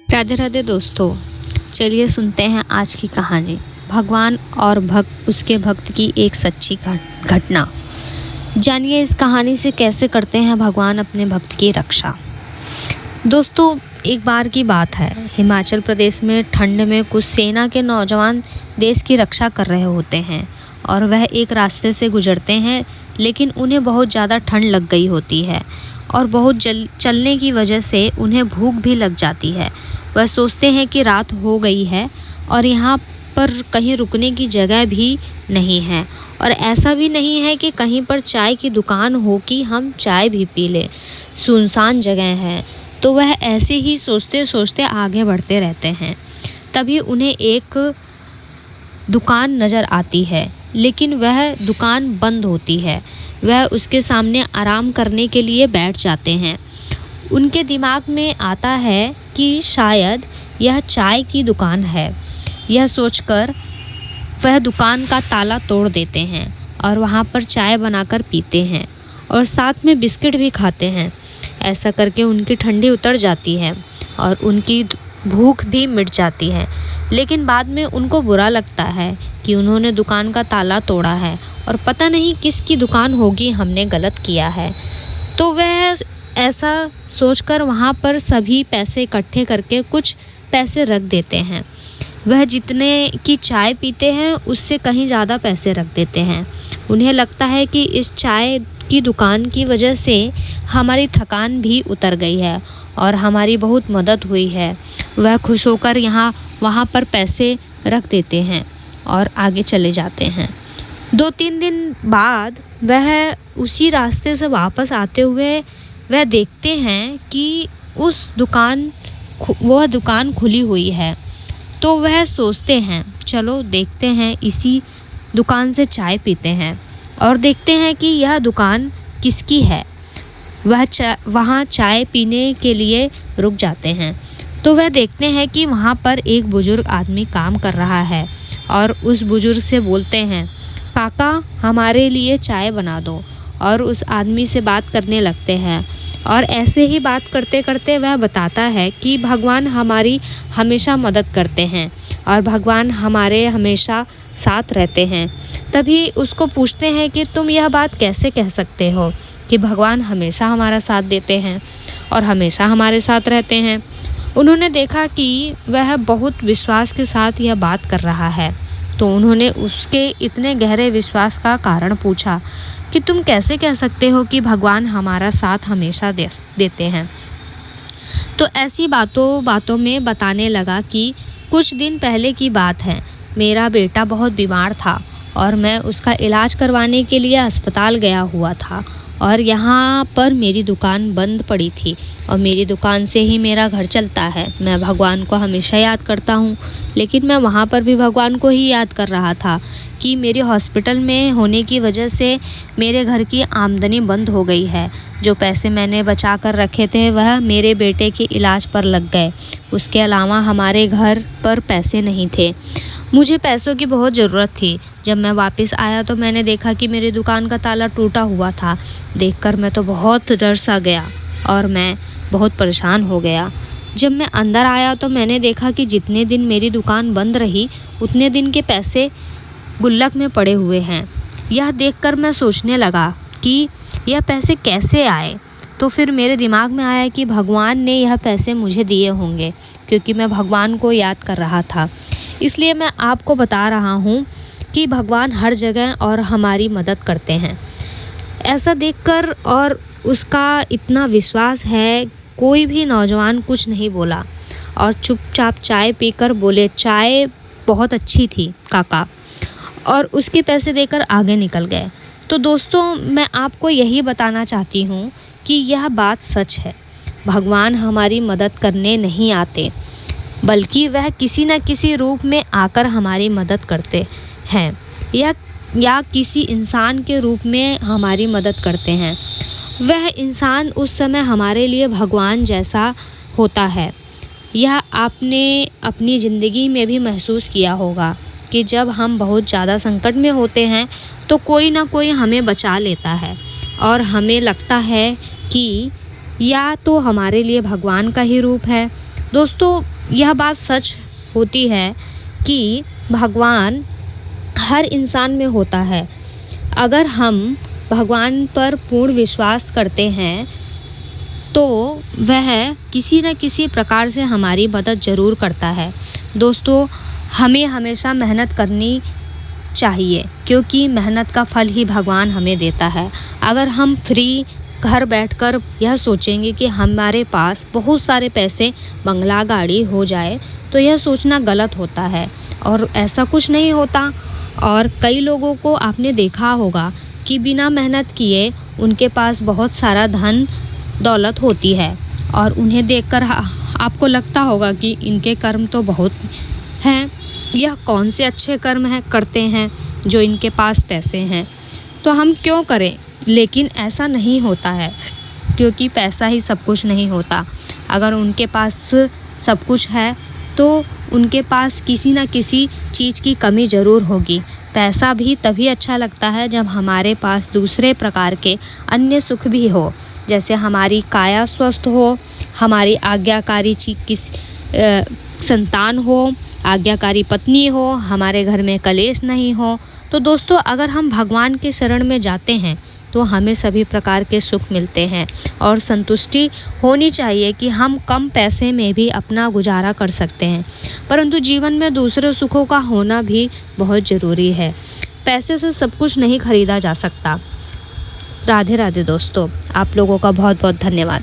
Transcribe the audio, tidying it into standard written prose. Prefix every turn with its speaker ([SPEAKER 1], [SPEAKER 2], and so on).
[SPEAKER 1] राधे राधे दोस्तों, चलिए सुनते हैं आज की कहानी। भगवान और भक्त, उसके भक्त की एक सच्ची घटना। जानिए इस कहानी से कैसे करते हैं भगवान अपने भक्त की रक्षा। दोस्तों, एक बार की बात है, हिमाचल प्रदेश में ठंड में कुछ सेना के नौजवान देश की रक्षा कर रहे होते हैं और वह एक रास्ते से गुजरते हैं, लेकिन उन्हें बहुत ज़्यादा ठंड लग गई होती है और बहुत चलने की वजह से उन्हें भूख भी लग जाती है। वह सोचते हैं कि रात हो गई है और यहाँ पर कहीं रुकने की जगह भी नहीं है और ऐसा भी नहीं है कि कहीं पर चाय की दुकान हो कि हम चाय भी पी लें। सुनसान जगह है। तो वह ऐसे ही सोचते सोचते आगे बढ़ते रहते हैं। तभी उन्हें एक दुकान नज़र आती है, लेकिन वह दुकान बंद होती है। वह उसके सामने आराम करने के लिए बैठ जाते हैं। उनके दिमाग में आता है कि शायद यह चाय की दुकान है। यह सोचकर वह दुकान का ताला तोड़ देते हैं और वहाँ पर चाय बनाकर पीते हैं और साथ में बिस्किट भी खाते हैं। ऐसा करके उनकी ठंडी उतर जाती है और उनकी भूख भी मिट जाती है। लेकिन बाद में उनको बुरा लगता है कि उन्होंने दुकान का ताला तोड़ा है और पता नहीं किसकी दुकान होगी, हमने गलत किया है। तो वह ऐसा सोचकर वहाँ पर सभी पैसे इकट्ठे करके कुछ पैसे रख देते हैं। वह जितने की चाय पीते हैं उससे कहीं ज़्यादा पैसे रख देते हैं। उन्हें लगता है कि इस चाय की दुकान की वजह से हमारी थकान भी उतर गई है और हमारी बहुत मदद हुई है। वह खुश होकर वहाँ पर पैसे रख देते हैं और आगे चले जाते हैं। 2-3 दिन बाद वह उसी रास्ते से वापस आते हुए वह देखते हैं कि वह दुकान खुली हुई है। तो वह सोचते हैं, चलो देखते हैं, इसी दुकान से चाय पीते हैं और देखते हैं कि यह दुकान किसकी है। वहाँ चाय पीने के लिए रुक जाते हैं। तो वह देखते हैं कि वहाँ पर एक बुजुर्ग आदमी काम कर रहा है और उस बुजुर्ग से बोलते हैं, काका हमारे लिए चाय बना दो। और उस आदमी से बात करने लगते हैं और ऐसे ही बात करते करते वह बताता है कि भगवान हमारी हमेशा मदद करते हैं और भगवान हमारे हमेशा साथ रहते हैं। तभी उसको पूछते हैं कि तुम यह बात कैसे कह सकते हो कि भगवान हमेशा हमारा साथ देते हैं और हमेशा हमारे साथ रहते हैं। उन्होंने देखा कि वह बहुत विश्वास के साथ यह बात कर रहा है, तो उन्होंने उसके इतने गहरे विश्वास का कारण पूछा कि तुम कैसे कह सकते हो कि भगवान हमारा साथ हमेशा देते हैं। तो ऐसी बातों में बताने लगा कि कुछ दिन पहले की बात है, मेरा बेटा बहुत बीमार था और मैं उसका इलाज करवाने के लिए अस्पताल गया हुआ था और यहाँ पर मेरी दुकान बंद पड़ी थी और मेरी दुकान से ही मेरा घर चलता है। मैं भगवान को हमेशा याद करता हूँ, लेकिन मैं वहाँ पर भी भगवान को ही याद कर रहा था कि मेरे हॉस्पिटल में होने की वजह से मेरे घर की आमदनी बंद हो गई है। जो पैसे मैंने बचा कर रखे थे वह मेरे बेटे के इलाज पर लग गए। उसके अलावा हमारे घर पर पैसे नहीं थे। मुझे पैसों की बहुत ज़रूरत थी। जब मैं वापस आया तो मैंने देखा कि मेरी दुकान का ताला टूटा हुआ था। देखकर मैं तो बहुत डर सा गया और मैं बहुत परेशान हो गया। जब मैं अंदर आया तो मैंने देखा कि जितने दिन मेरी दुकान बंद रही उतने दिन के पैसे गुल्लक में पड़े हुए हैं। यह देखकर मैं सोचने लगा कि यह पैसे कैसे आए। तो फिर मेरे दिमाग में आया कि भगवान ने यह पैसे मुझे दिए होंगे, क्योंकि मैं भगवान को याद कर रहा था। इसलिए मैं आपको बता रहा हूँ कि भगवान हर जगह और हमारी मदद करते हैं। ऐसा देखकर और उसका इतना विश्वास है, कोई भी नौजवान कुछ नहीं बोला और चुपचाप चाय पीकर बोले, चाय बहुत अच्छी थी काका, और उसके पैसे देकर आगे निकल गए। तो दोस्तों, मैं आपको यही बताना चाहती हूँ कि यह बात सच है। भगवान हमारी मदद करने नहीं आते, बल्कि वह किसी न किसी रूप में आकर हमारी मदद करते हैं या किसी इंसान के रूप में हमारी मदद करते हैं। वह इंसान उस समय हमारे लिए भगवान जैसा होता है। यह आपने अपनी ज़िंदगी में भी महसूस किया होगा कि जब हम बहुत ज़्यादा संकट में होते हैं तो कोई ना कोई हमें बचा लेता है और हमें लगता है कि या तो हमारे लिए भगवान का ही रूप है। दोस्तों, यह बात सच होती है कि भगवान हर इंसान में होता है। अगर हम भगवान पर पूर्ण विश्वास करते हैं तो वह किसी न किसी प्रकार से हमारी मदद ज़रूर करता है। दोस्तों, हमें हमेशा मेहनत करनी चाहिए, क्योंकि मेहनत का फल ही भगवान हमें देता है। अगर हम फ्री घर बैठकर यह सोचेंगे कि हमारे पास बहुत सारे पैसे, बंगला, गाड़ी हो जाए, तो यह सोचना गलत होता है और ऐसा कुछ नहीं होता। और कई लोगों को आपने देखा होगा कि बिना मेहनत किए उनके पास बहुत सारा धन दौलत होती है और उन्हें देखकर आपको लगता होगा कि इनके कर्म तो बहुत हैं, यह कौन से अच्छे कर्म करते हैं जो इनके पास पैसे हैं, तो हम क्यों करें। लेकिन ऐसा नहीं होता है, क्योंकि पैसा ही सब कुछ नहीं होता। अगर उनके पास सब कुछ है तो उनके पास किसी न किसी चीज़ की कमी ज़रूर होगी। पैसा भी तभी अच्छा लगता है जब हमारे पास दूसरे प्रकार के अन्य सुख भी हो, जैसे हमारी काया स्वस्थ हो, हमारी आज्ञाकारी संतान हो, आज्ञाकारी पत्नी हो, हमारे घर में कलेश नहीं हो। तो दोस्तों, अगर हम भगवान के शरण में जाते हैं तो हमें सभी प्रकार के सुख मिलते हैं और संतुष्टि होनी चाहिए कि हम कम पैसे में भी अपना गुजारा कर सकते हैं। परंतु जीवन में दूसरे सुखों का होना भी बहुत ज़रूरी है। पैसे से सब कुछ नहीं खरीदा जा सकता। राधे राधे दोस्तों, आप लोगों का बहुत बहुत धन्यवाद।